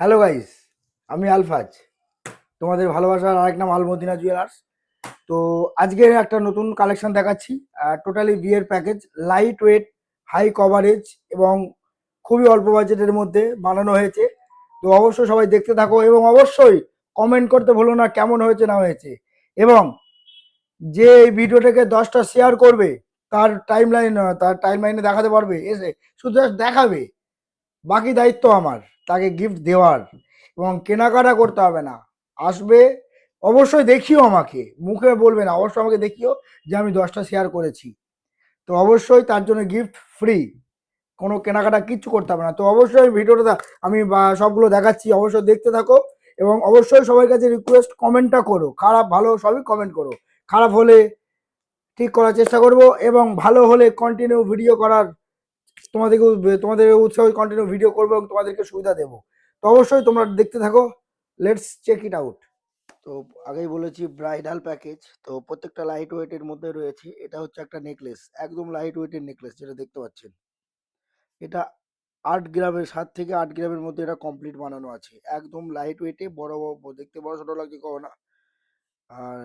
Hello guys, আমি আলফাজ, তোমাদের ভালোবাসার আরেক নাম আলমদিনা জুয়েলার্স। তো আজকে একটা নতুন কালেকশন দেখাচ্ছি। টোটালি বিয়ের package, light weight, high coverage এবং খুবই অল্প বাজেটের মধ্যে বানানো হয়েছে। তো অবশ্যই সবাই দেখতে থাকো এবং অবশ্যই কমেন্ট করতে ভুলো না কেমন হয়েছে না হয়েছে। এবং যে এই ভিডিওটাকে 10টা শেয়ার করবে তার টাইম লাইনে দেখাতে পারবে, এসে শুধু just দেখাবে, বাকি দায়িত্ব আমার তাকে গিফট দেওয়ার। এবং কেনাকাটা করতে হবে না, আসবে, অবশ্যই দেখিও, আমাকে মুখে বলবে না, অবশ্যই আমাকে দেখিও যে আমি 10টা শেয়ার করেছি। তো অবশ্যই তার জন্য গিফট ফ্রি, কোনো কেনাকাটা কিচ্ছু করতে হবে না। তো অবশ্যই ভিডিওটা আমি সবগুলো দেখাচ্ছি, অবশ্যই দেখতে থাকো। এবং অবশ্যই সবার কাছে রিকোয়েস্ট, কমেন্টটা করো, খারাপ ভালো সবই কমেন্ট করো। খারাপ হলে ঠিক করার চেষ্টা করব এবং ভালো হলে কন্টিনিউ ভিডিও করার, তোমাদের উৎসাহ কন্টিনিউ ভিডিও করবো এবং তোমাদেরকে সুবিধা দেবো। তো অবশ্যই তোমরা দেখতে থাকো, লেটস চেক ইট আউট। তো আগেই বলেছি ব্রাইডাল প্যাকেজ, তো প্রত্যেকটা লাইট ওয়েটের মধ্যে রয়েছে। এটা হচ্ছে একটা নেকলেস, একদম লাইট ওয়েটের নেকলেস, যেটা দেখতে পাচ্ছেন। এটা 8 গ্রামের, 7 থেকে 8 গ্রামের মধ্যে এটা কমপ্লিট বানানো আছে, একদম লাইট ওয়েটে, দেখতে বড় ছোট লাগছে কখনো না। আর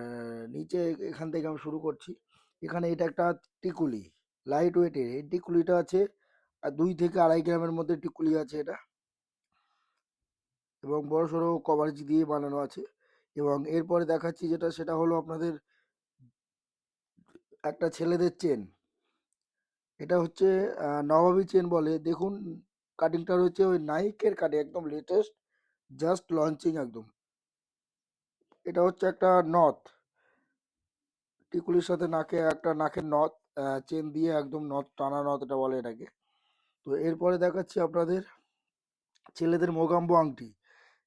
নিচে এখান থেকে আমি শুরু করছি। এখানে এটা একটা টিকুলি, লাইট ওয়েটের এই টিকুলিটা আছে, আর 2 থেকে 2.5 গ্রামের মধ্যে টিকুলি আছে এটা, এবং বড় সড়ো কভারেজ দিয়ে বানানো আছে। এবং এরপরে দেখাচ্ছি যেটা, সেটা হলো আপনাদের একটা ছেলেদের চেন। এটা হচ্ছে নবাবী চেন বলে, দেখুন কাটিংটা রয়েছে ওই নাইকের কাটিং, একদম লেটেস্ট, জাস্ট লঞ্চিং একদম। এটা হচ্ছে একটা নথ, টিকুলির সাথে নাকে একটা নাকের নথ, চেন দিয়ে একদম নথ, টানা নথ এটা বলে এটাকে। তো এরপরে দেখাচ্ছি আপনাদের ছেলেদের মোগাম্বো আংটি,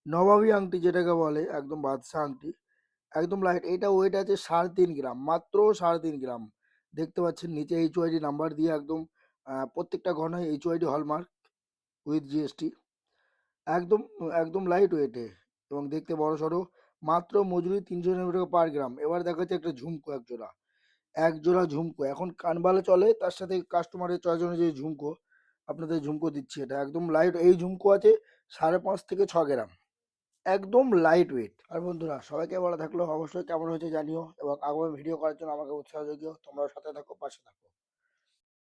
নবাবী আংটি যেটাকে বলে, একদম বাদশা আংটি, একদম লাইট। এটা ওয়েট আছে 3.5 গ্রাম, মাত্র 3.5 গ্রাম। দেখতে পাচ্ছেন নিচে HYD নাম্বার দিয়ে একদম, প্রত্যেকটা গহনায় HYD হলমার্ক উইথ জিএসটি, একদম একদম লাইট ওয়েটে এবং দেখতে বড় সড়ো। মাত্র মজুরি 390 টাকা পার গ্রাম। এবার দেখা যাচ্ছে একটা ঝুমকো, এক জোড়া ঝুমকো, এখন কানবালা চলে, তার সাথে কাস্টমারের চয়েস অনুযায়ী ঝুমকো, আপনাদের ঝুমকো দিচ্ছি। এটা একদম লাইট, এই ঝুমকো আছে 5.5 থেকে 6 গ্রাম, একদম লাইট ওয়েট। আর বন্ধুরা, সবাইকে বলা থাকলো, অবশ্যই কেমন হয়েছে জানিও এবং আগামী ভিডিও করার জন্য আমাকে উৎসাহ যোগিও। তোমরা সাথে থাকো, পাশে থাকো।